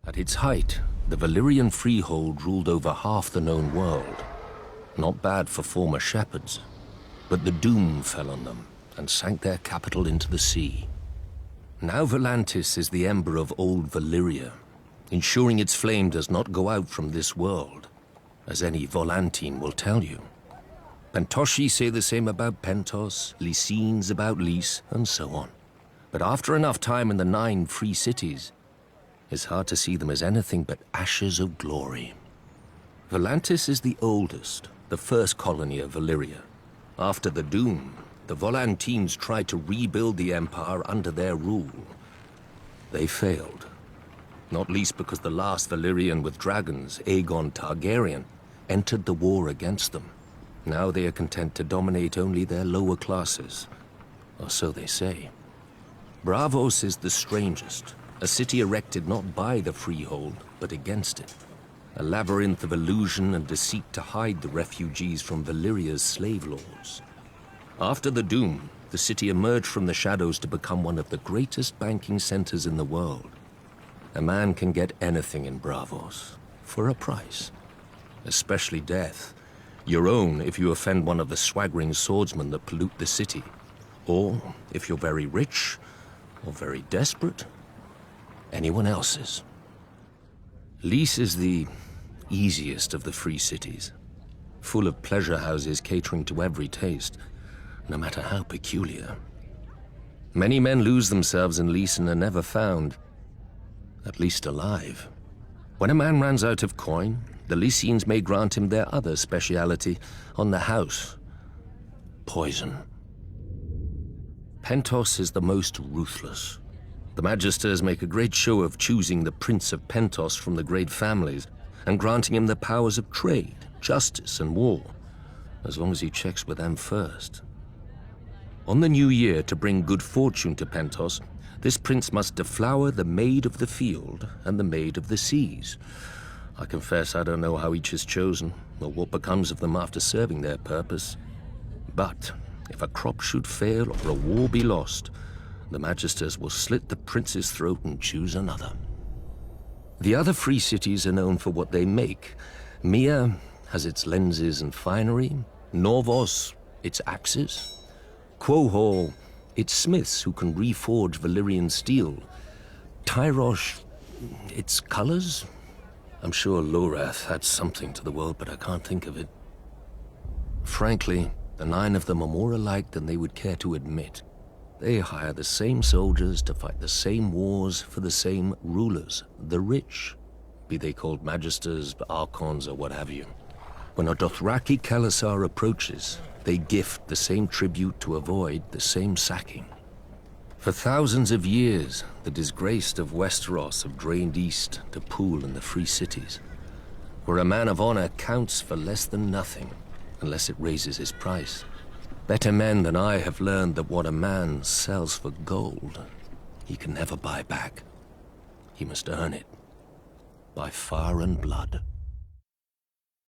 At its height, the Valyrian freehold ruled over half the known world. Not bad for former shepherds, but the doom fell on them and sank their capital into the sea. Now Volantis is the ember of old Valyria, ensuring its flame does not go out from this world, as any Volantine will tell you. Pentoshi say the same about Pentos, Lycines about Lys, and so on. But after enough time in the 9 free cities, it's hard to see them as anything but ashes of glory. Volantis is the oldest, the first colony of Valyria. After the Doom, the Volantines tried to rebuild the empire under their rule. They failed. Not least because the last Valyrian with dragons, Aegon Targaryen, entered the war against them. Now they are content to dominate only their lower classes, or so they say. Braavos is the strangest, a city erected not by the freehold, but against it. A labyrinth of illusion and deceit to hide the refugees from Valyria's slave lords. After the Doom, the city emerged from the shadows to become one of the greatest banking centers in the world. A man can get anything in Braavos, for a price. Especially death. Your own if you offend one of the swaggering swordsmen that pollute the city. Or, if you're very rich, or very desperate, anyone else's. Lys is the easiest of the free cities, full of pleasure houses catering to every taste, no matter how peculiar. Many men lose themselves in Lys and are never found, at least alive. When a man runs out of coin, the Lycines may grant him their other speciality on the house: poison. Pentos is the most ruthless. The Magisters make a great show of choosing the Prince of Pentos from the great families and granting him the powers of trade, justice, and war, as long as he checks with them first. On the new year, to bring good fortune to Pentos, this prince must deflower the Maid of the Field and the Maid of the Seas. I confess I don't know how each is chosen, or what becomes of them after serving their purpose. But if a crop should fail or a war be lost, the Magisters will slit the prince's throat and choose another. The other free cities are known for what they make. Mia has its lenses and finery, Norvos, its axes, Quohor, its smiths who can reforge Valyrian steel, Tyrosh, its colors. I'm sure Lorath had something to the world, but I can't think of it. Frankly, the 9 of them are more alike than they would care to admit. They hire the same soldiers to fight the same wars for the same rulers, the rich, be they called Magisters, Archons, or what have you. When a Dothraki Khalasar approaches, they gift the same tribute to avoid the same sacking. For thousands of years, the disgraced of Westeros have drained east to pool in the free cities, where a man of honor counts for less than nothing, unless it raises his price. Better men than I have learned that what a man sells for gold, he can never buy back. He must earn it, by fire and blood.